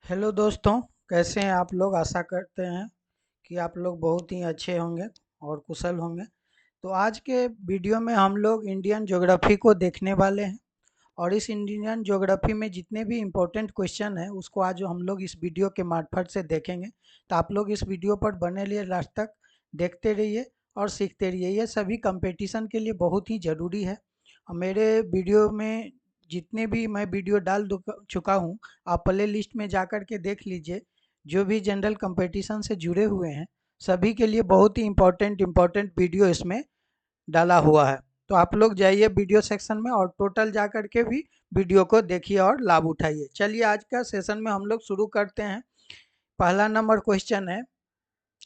Hello दोस्तों, कैसे हैं आप लोग। आशा करते हैं कि आप लोग बहुत ही अच्छे होंगे और कुशल होंगे। तो आज के वीडियो में हम लोग इंडियन ज्योग्राफी को देखने वाले हैं और इस इंडियन ज्योग्राफी में जितने भी इम्पोर्टेंट क्वेश्चन हैं उसको आज हम लोग इस वीडियो के मार्फत से देखेंगे। तो आप लोग इस वीडियो पर बने रहिए, लास्ट तक देखते रहिए और सीखते रहिए। ये सभी कंपटीशन के लिए बहुत ही ज़रूरी है। और मेरे वीडियो में जितने भी मैं वीडियो डाल चुका हूँ, आप प्ले लिस्ट में जा कर के देख लीजिए। जो भी जनरल कंपटीशन से जुड़े हुए हैं सभी के लिए बहुत ही इम्पोर्टेंट वीडियो इसमें डाला हुआ है। तो आप लोग जाइए वीडियो सेक्शन में और टोटल जा कर के भी वीडियो को देखिए और लाभ उठाइए। चलिए आज का सेशन में हम लोग शुरू करते हैं। पहला नंबर क्वेश्चन है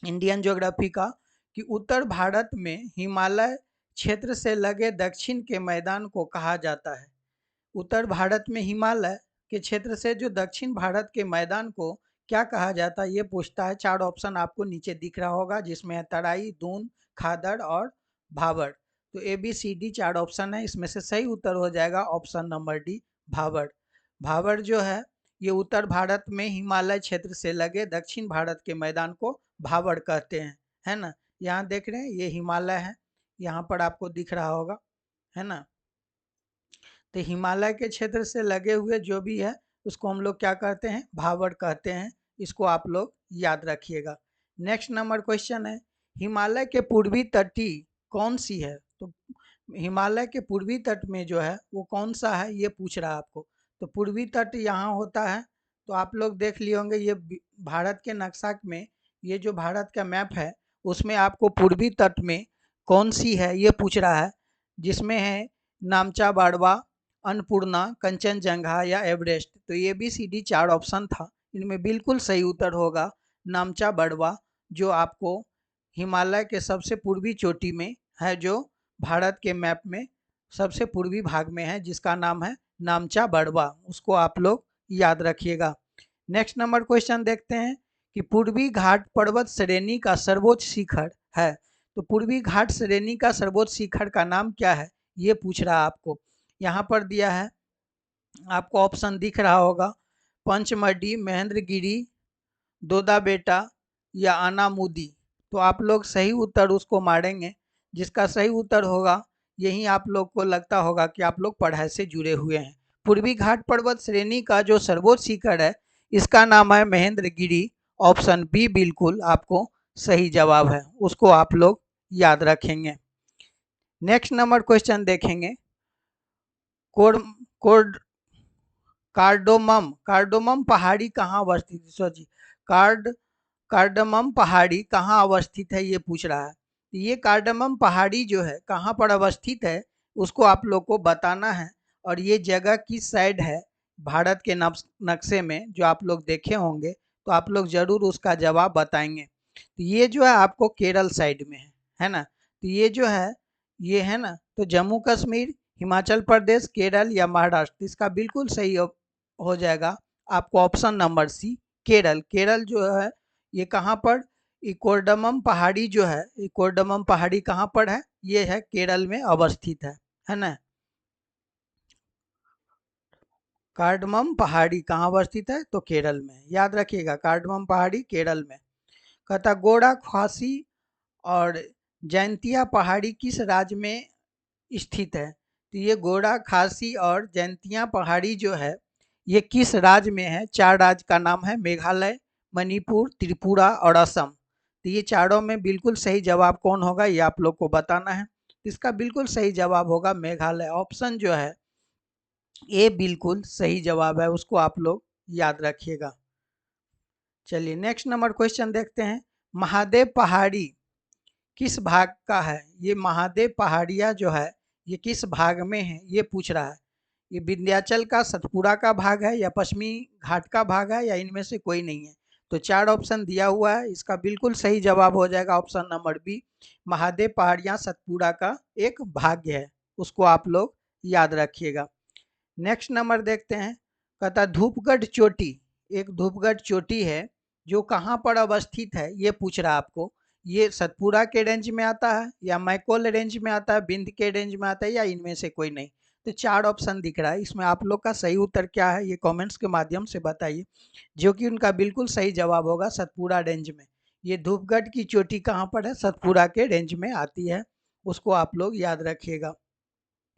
इंडियन ज्योग्राफी का कि उत्तर भारत में हिमालय क्षेत्र से लगे दक्षिण के मैदान को कहा जाता है। उत्तर भारत में हिमालय के क्षेत्र से जो दक्षिण भारत के मैदान को क्या कहा जाता है, ये पूछता है। चार ऑप्शन आपको नीचे दिख रहा होगा जिसमें है तराई, दून, खादड़ और भाबर। तो ए बी सी डी चार ऑप्शन है, इसमें से सही उत्तर हो जाएगा option number D, Bhabar. Bhabar जो है ये उत्तर भारत में हिमालय क्षेत्र से लगे दक्षिण भारत के मैदान को भाबर कहते हैं, है ना। यहाँ देख रहे हैं ये हिमालय है, यहाँ पर आपको दिख रहा होगा, है ना। तो हिमालय के क्षेत्र से लगे हुए जो भी है उसको हम लोग क्या कहते हैं, भाबर कहते हैं। इसको आप लोग याद रखिएगा। नेक्स्ट नंबर क्वेश्चन है हिमालय के पूर्वी तटी कौन सी है। तो हिमालय के पूर्वी तट में जो है वो कौन सा है ये पूछ रहा है आपको। तो पूर्वी तट यहाँ होता है, तो आप लोग देख लिए होंगे ये भारत के नक्शा में, ये जो भारत का मैप है उसमें आपको पूर्वी तट में कौन सी है ये पूछ रहा है, जिसमें है नामचा बाड़वा, अन्नपूर्णा, कंचनजंगा या एवरेस्ट। तो ये बी सी डी चार ऑप्शन था, इनमें बिल्कुल सही उत्तर होगा नामचा बाड़वा, जो आपको हिमालय के सबसे पूर्वी चोटी में है, जो भारत के मैप में सबसे पूर्वी भाग में है, जिसका नाम है नामचा बाड़वा। उसको आप लोग याद रखिएगा। नेक्स्ट नंबर क्वेश्चन देखते हैं कि पूर्वी घाट पर्वत श्रेणी का सर्वोच्च शिखर है। तो पूर्वी घाट श्रेणी का सर्वोच्च शिखर का नाम क्या है ये पूछ रहा है आपको। यहाँ पर दिया है, आपको ऑप्शन दिख रहा होगा, पंचमढ़ी, महेंद्रगिरी, दोदा बेटा या अनामुदी। तो आप लोग सही उत्तर उसको मारेंगे, जिसका सही उत्तर होगा यही आप लोग को लगता होगा कि आप लोग पढ़ाई से जुड़े हुए हैं। पूर्वी घाट पर्वत श्रेणी का जो सर्वोच्च शिखर है इसका नाम है महेंद्रगिरी। ऑप्शन बी बिल्कुल आपको सही जवाब है, उसको आप लोग याद रखेंगे। नेक्स्ट नंबर क्वेश्चन देखेंगे, कोड कोड कार्डोमम कार्डोमम पहाड़ी कहाँ अवस्थित, सॉरी, कार्डमम पहाड़ी कहाँ अवस्थित है ये पूछ रहा है। ये कार्डमम पहाड़ी जो है कहाँ पर अवस्थित है उसको आप लोग को बताना है, और ये जगह किस साइड है भारत के नक्शे में जो आप लोग देखे होंगे, तो आप लोग जरूर उसका जवाब बताएंगे। तो ये जो है आपको केरल साइड में है ना। तो ये जो है ये है ना, तो जम्मू कश्मीर, हिमाचल प्रदेश, केरल या महाराष्ट्र, इसका बिल्कुल सही हो जाएगा आपको option number C, Kerala. Kerala जो है ये कहाँ पर, इकोडमम पहाड़ी जो है, इकोडमम पहाड़ी कहाँ पर है, ये है केरल में अवस्थित है ना। कार्डमम पहाड़ी कहाँ अवस्थित है, तो केरल में, याद रखिएगा कार्डमम पहाड़ी केरल में। कहता गोड़ा खासी और जैंतिया पहाड़ी किस राज्य में स्थित है। तो ये गोड़ा खासी और जैंतिया पहाड़ी जो है ये किस राज्य में है। चार राज्य का नाम है मेघालय, मणिपुर, त्रिपुरा और असम। तो ये चारों में बिल्कुल सही जवाब कौन होगा ये आप लोग को बताना है। इसका बिल्कुल सही जवाब होगा मेघालय। ऑप्शन जो है ये बिल्कुल सही जवाब है, उसको आप लोग याद रखिएगा। चलिए नेक्स्ट नंबर क्वेश्चन देखते हैं, महादेव पहाड़ी किस भाग का है। ये महादेव पहाड़िया जो है ये किस भाग में है ये पूछ रहा है। ये विंध्याचल का सतपुड़ा का भाग है या पश्चिमी घाट का भाग है या इनमें से कोई नहीं है। तो चार ऑप्शन दिया हुआ है, इसका बिल्कुल सही जवाब हो जाएगा ऑप्शन नंबर बी, महादेव पहाड़ियाँ सतपुड़ा का एक भाग्य है, उसको आप लोग याद रखिएगा। नेक्स्ट नंबर देखते हैं, कहता धूपगढ़ चोटी, एक धूपगढ़ चोटी है जो कहाँ पर अवस्थित है ये पूछ रहा है आपको। ये सतपुड़ा के रेंज में आता है या मैकोल रेंज में आता है, बिंद के रेंज में आता है या इनमें से कोई नहीं। तो 4 ऑप्शन दिख रहा है, इसमें आप लोग का सही उत्तर क्या है ये कमेंट्स के माध्यम से बताइए, जो कि उनका बिल्कुल सही जवाब होगा सतपुड़ा रेंज में। ये धूपगढ़ की चोटी कहाँ पर है? सतपुड़ा के रेंज में आती है, उसको आप लोग याद रखिएगा।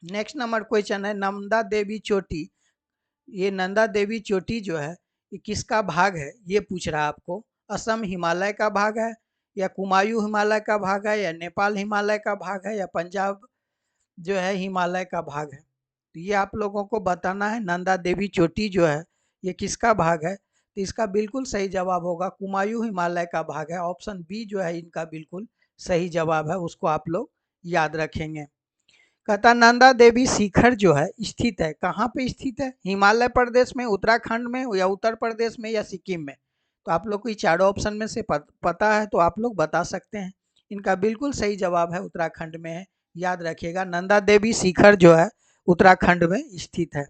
नेक्स्ट नंबर क्वेश्चन है नंदा देवी चोटी। ये नंदा देवी चोटी जो है ये किसका भाग है ये पूछ रहा है आपको। असम हिमालय का भाग है, या कुमायूं हिमालय का भाग है, या नेपाल हिमालय का भाग है, या पंजाब जो है हिमालय का भाग है। तो ये आप लोगों को बताना है नंदा देवी चोटी जो है ये किसका भाग है। तो इसका बिल्कुल सही जवाब होगा कुमायूं हिमालय का भाग है। ऑप्शन बी जो है इनका बिल्कुल सही जवाब है, उसको आप लोग याद रखेंगे। कहता नंदा देवी शिखर जो है स्थित है, कहाँ पे स्थित है? हिमालय प्रदेश में, उत्तराखंड में, या उत्तर प्रदेश में, या सिक्किम में? तो आप लोग को ये चारों ऑप्शन में से पता है तो आप लोग बता सकते हैं। इनका बिल्कुल सही जवाब है उत्तराखंड में है, याद रखिएगा। नंदा देवी शिखर जो है उत्तराखंड में स्थित है।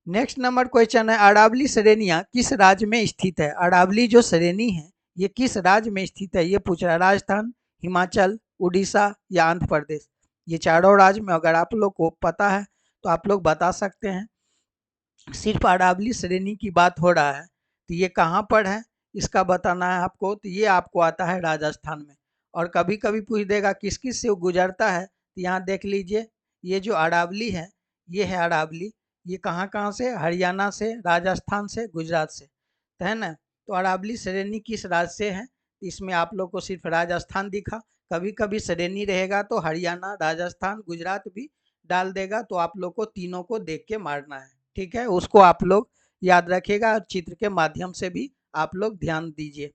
नेक्स्ट नंबर क्वेश्चन है अरावली श्रेणियां किस राज्य में स्थित है? अरावली जो श्रेणी है ये किस राज्य में स्थित है ये पूछ रहा है। राजस्थान, हिमाचल, उड़ीसा, या आंध्र प्रदेश? ये चारों राज्य में अगर आप लोग को पता है तो आप लोग बता सकते हैं। सिर्फ अरावली श्रेणी की बात हो रहा है तो ये कहाँ पर है इसका बताना है आपको। तो ये आपको आता है राजस्थान में। और कभी कभी पूछ देगा किस किस से गुजरता है, तो यहाँ देख लीजिए ये जो अरावली है ये है अरावली। ये कहाँ कहाँ से? हरियाणा से, राजस्थान से, गुजरात से, तो है ना। तो अरावली श्रेणी किस राज्य से है? इसमें आप लोग को सिर्फ राजस्थान दिखा, कभी कभी श्रेणी रहेगा तो हरियाणा, राजस्थान, गुजरात भी डाल देगा, तो आप लोग को तीनों को देख के मारना है, ठीक है। उसको आप लोग याद रखिएगा, चित्र के माध्यम से भी आप लोग ध्यान दीजिए।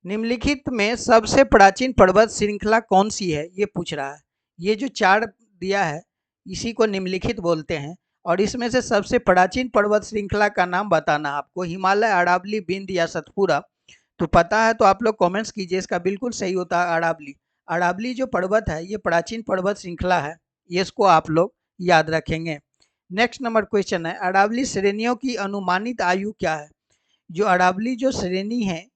निम्नलिखित में सबसे प्राचीन पर्वत श्रृंखला कौन सी है ये पूछ रहा है। ये जो चार्ट दिया है इसी को निम्नलिखित बोलते हैं, और इसमें से सबसे प्राचीन पर्वत श्रृंखला का नाम बताना आपको। हिमालय, अरावली, विंध्य, या सतपुड़ा? तो पता है तो आप लोग कमेंट्स कीजिए। इसका बिल्कुल सही होता है अरावली। अरावली जो पर्वत है ये प्राचीन पर्वत श्रृंखला है, ये इसको आप लोग याद रखेंगे। नेक्स्ट नंबर क्वेश्चन है अरावली श्रेणियों की अनुमानित आयु क्या है? जो अरावली जो श्रेणी है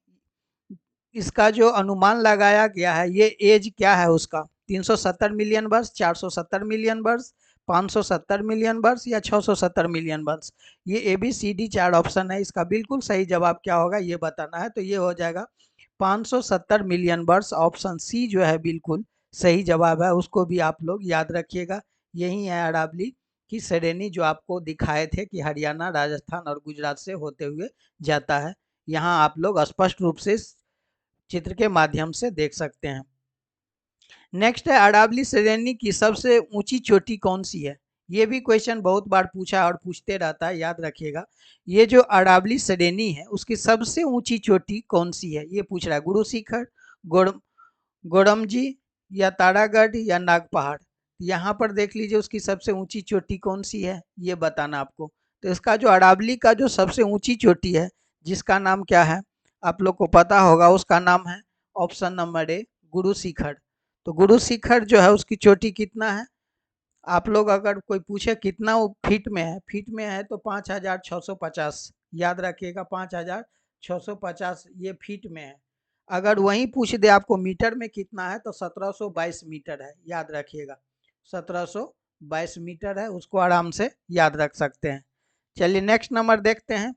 इसका जो अनुमान लगाया गया है ये एज क्या है उसका? 370 मिलियन वर्ष, 470 मिलियन वर्ष, 570 मिलियन वर्ष, या 670 मिलियन वर्ष? ये ABCD 4 ऑप्शन है, इसका बिल्कुल सही जवाब क्या होगा ये बताना है। तो ये हो जाएगा 570 मिलियन वर्ष। ऑप्शन सी जो है बिल्कुल सही जवाब है, उसको भी आप लोग याद रखिएगा। यही है अरावली की श्रेणी जो आपको दिखाए थे कि हरियाणा, राजस्थान और गुजरात से होते हुए जाता है। यहाँ आप लोग स्पष्ट रूप से चित्र के माध्यम से देख सकते हैं। नेक्स्ट है अरावली श्रेणी की सबसे ऊंची चोटी कौन सी है? ये भी क्वेश्चन बहुत बार पूछा और पूछते रहता है, याद रखिएगा। ये जो अरावली श्रेणी है उसकी सबसे ऊंची चोटी कौन सी है ये पूछ रहा है। गुरु शिखर, गोड़मजी, या तारागढ़, या नाग पहाड़? यहाँ पर देख लीजिए उसकी सबसे ऊंची चोटी कौन सी है ये बताना आपको। तो इसका जो अरावली का जो सबसे ऊंची चोटी है जिसका नाम क्या है आप लोग को पता होगा, उसका नाम है option number A Guru Shikhar. तो गुरु शिखर जो है उसकी चोटी कितना है? आप लोग अगर कोई पूछे कितना वो फीट में है, फीट में है तो 5650, याद रखिएगा 5650 ये फीट में है। अगर वहीं पूछ दे आपको मीटर में कितना है तो 1722 मीटर है, याद रखिएगा 1722 मीटर है, उसको आराम से याद रख सकते हैं। चलिए नेक्स्ट नंबर देखते हैं।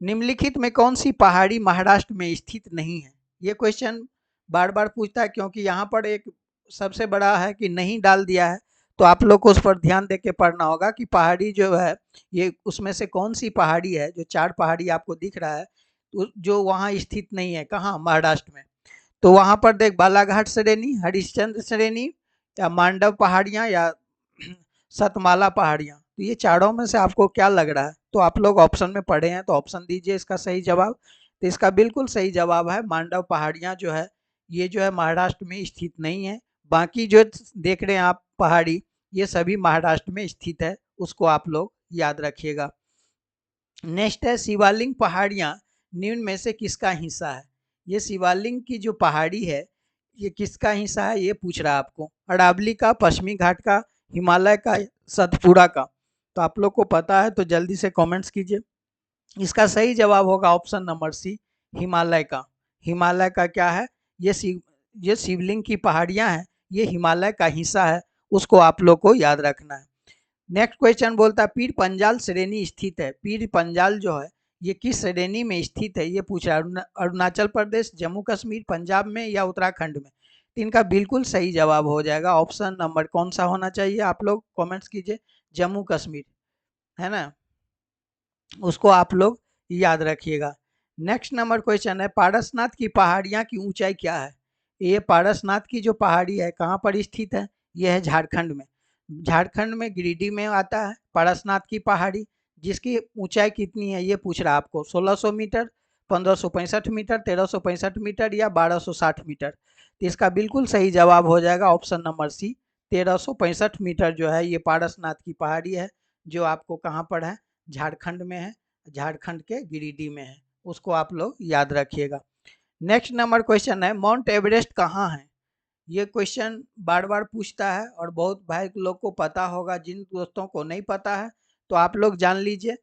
निम्नलिखित में कौन सी पहाड़ी महाराष्ट्र में स्थित नहीं है? ये क्वेश्चन बार बार पूछता है क्योंकि यहाँ पर एक सबसे बड़ा है कि नहीं डाल दिया है, तो आप लोग को उस पर ध्यान दे के पढ़ना होगा कि पहाड़ी जो है ये उसमें से कौन सी पहाड़ी है। जो 4 पहाड़ी आपको दिख रहा है जो वहाँ स्थित नहीं है, कहाँ? महाराष्ट्र में। तो वहाँ पर देख बालाघाट श्रेणी, हरिश्चंद्र श्रेणी, या मांडव पहाड़ियाँ, या सतमाला पहाड़ियाँ? तो ये चारों में से आपको क्या लग रहा है? तो आप लोग ऑप्शन में पढ़े हैं तो ऑप्शन दीजिए इसका सही जवाब। तो इसका बिल्कुल सही जवाब है मांडव पहाड़ियाँ जो है ये जो है महाराष्ट्र में स्थित नहीं है। बाकी जो देख रहे हैं आप पहाड़ी ये सभी महाराष्ट्र में स्थित है, उसको आप लोग याद रखिएगा। नेक्स्ट है शिवालिंग पहाड़ियाँ निम्न में से किसका हिस्सा है? ये शिवालिंग की जो पहाड़ी है ये किसका हिस्सा है ये पूछ रहा है आपको। अरावली का, पश्चिमी घाट का, हिमालय का, सतपुड़ा का? तो आप लोग को पता है तो जल्दी से कमेंट्स कीजिए। इसका सही जवाब होगा ऑप्शन नंबर सी, हिमालय का। हिमालय का क्या है? ये शिवलिंग की पहाड़ियाँ हैं, ये हिमालय का हिस्सा है, उसको आप लोग को याद रखना है। नेक्स्ट क्वेश्चन बोलता है पीर पंजाल श्रेणी स्थित है। पीर पंजाल जो है ये किस श्रेणी में स्थित है ये पूछ रहा है। अरुणाचल प्रदेश, जम्मू कश्मीर, पंजाब में या उत्तराखंड में। तो इनका बिल्कुल सही जवाब हो जाएगा ऑप्शन नंबर कौन सा होना चाहिए, आप लोग कमेंट्स कीजिए। जम्मू कश्मीर है ना, उसको आप लोग याद रखिएगा। नेक्स्ट नंबर क्वेश्चन है पारसनाथ की पहाड़ियाँ की ऊंचाई क्या है। ये पारसनाथ की जो पहाड़ी है कहाँ पर स्थित है, ये है झारखंड में। झारखंड में गिरिडीह में आता है पारसनाथ की पहाड़ी, जिसकी ऊंचाई कितनी है ये पूछ रहा है आपको। 1600 मीटर, 1565 मीटर, 1365 मीटर या 1260 मीटर। तो इसका बिल्कुल सही जवाब हो जाएगा ऑप्शन नंबर सी, 1365 मीटर जो है ये पारसनाथ की पहाड़ी है, जो आपको कहाँ पर है, झारखंड में है, झारखंड के गिरिडीह में है, उसको आप लोग याद रखिएगा। नेक्स्ट नंबर क्वेश्चन है माउंट एवरेस्ट कहाँ है। ये क्वेश्चन बार बार पूछता है और बहुत भाई लोग को पता होगा, जिन दोस्तों को नहीं पता है तो आप लोग जान लीजिए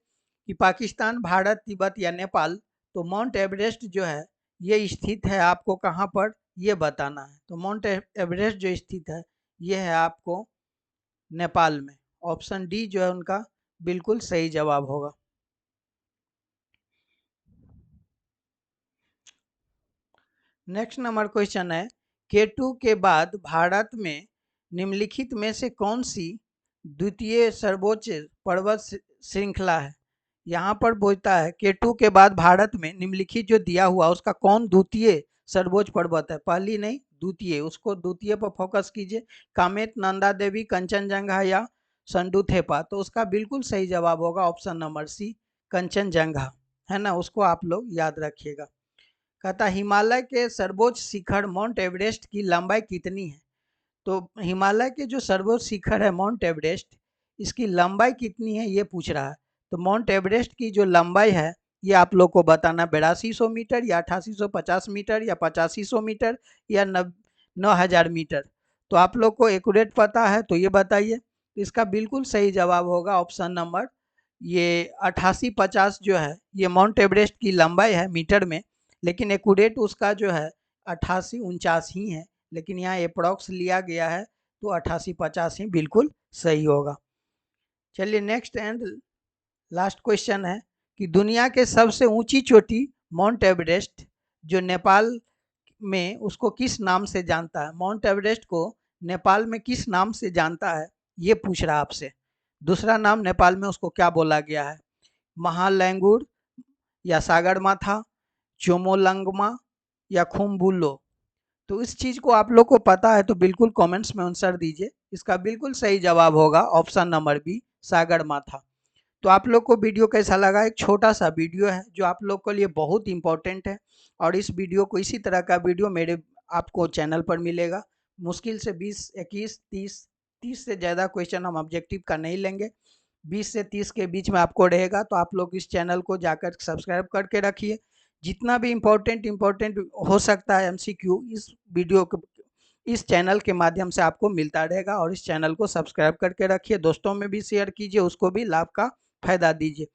कि पाकिस्तान, भारत, तिब्बत या नेपाल। तो माउंट एवरेस्ट जो है ये स्थित है आपको कहाँ पर ये बताना है। तो माउंट एवरेस्ट जो स्थित है ये है आपको नेपाल में। ऑप्शन डी जो है उनका बिल्कुल सही जवाब होगा। नेक्स्ट नंबर क्वेश्चन है केटू के बाद भारत में निम्नलिखित में से कौन सी द्वितीय सर्वोच्च पर्वत श्रृंखला है। यहाँ पर बोलता है केटू के बाद भारत में निम्नलिखित जो दिया हुआ उसका कौन द्वितीय सर्वोच्च पर्वत है, पहली नहीं द्वितीय, उसको द्वितीय पर फोकस कीजिए। कामेत, नंदा देवी, कंचनजंगा या संडुथेपा। तो उसका बिल्कुल सही जवाब होगा ऑप्शन नंबर सी, कंचनजंगा है ना, उसको आप लोग याद रखिएगा। कहता हिमालय के सर्वोच्च शिखर माउंट एवरेस्ट की लंबाई कितनी है। तो हिमालय के जो सर्वोच्च शिखर है माउंट एवरेस्ट, इसकी लंबाई कितनी है ये पूछ रहा है। तो माउंट एवरेस्ट की जो लंबाई है ये आप लोग को बताना 8200 मीटर या 8850 मीटर या 8500 मीटर या 9000 मीटर। तो आप लोग को एक्यूरेट पता है तो ये बताइए। तो इसका बिल्कुल सही जवाब होगा ऑप्शन नंबर ये 8850 जो है ये माउंट एवरेस्ट की लंबाई है मीटर में, लेकिन एक्यूरेट उसका जो है 8849 ही है, लेकिन यहाँ अप्रॉक्स लिया गया है तो 8850 ही बिल्कुल सही होगा। चलिए नेक्स्ट एंड लास्ट क्वेश्चन है कि दुनिया के सबसे ऊंची चोटी माउंट एवरेस्ट जो नेपाल में, उसको किस नाम से जानता है। माउंट एवरेस्ट को नेपाल में किस नाम से जानता है ये पूछ रहा है आपसे। दूसरा नाम नेपाल में उसको क्या बोला गया है, महालैंगुर या सागरमाथा, चोमोलंगमा या खुम्बुलो। तो इस चीज को आप लोग को पता है तो बिल्कुल कमेंट्स में आंसर दीजिए। इसका बिल्कुल सही जवाब होगा ऑप्शन नंबर बी, सागरमाथा। तो आप लोग को वीडियो कैसा लगा, एक छोटा सा वीडियो है जो आप लोग के लिए बहुत इंपॉर्टेंट है, और इस वीडियो को इसी तरह का वीडियो मेरे आपको चैनल पर मिलेगा। मुश्किल से 20, 21, 30 से ज़्यादा क्वेश्चन हम ऑब्जेक्टिव का नहीं लेंगे, 20 से 30 के बीच में आपको रहेगा। तो आप लोग इस चैनल को जाकर सब्सक्राइब करके रखिए। जितना भी इम्पोर्टेंट हो सकता है MCQ इस वीडियो को, इस चैनल के माध्यम से आपको मिलता रहेगा। और इस चैनल को सब्सक्राइब करके रखिए, दोस्तों में भी शेयर कीजिए, उसको भी लाभ का फायदा दीजिए।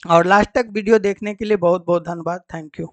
और लास्ट तक वीडियो देखने के लिए बहुत बहुत धन्यवाद। Thank you.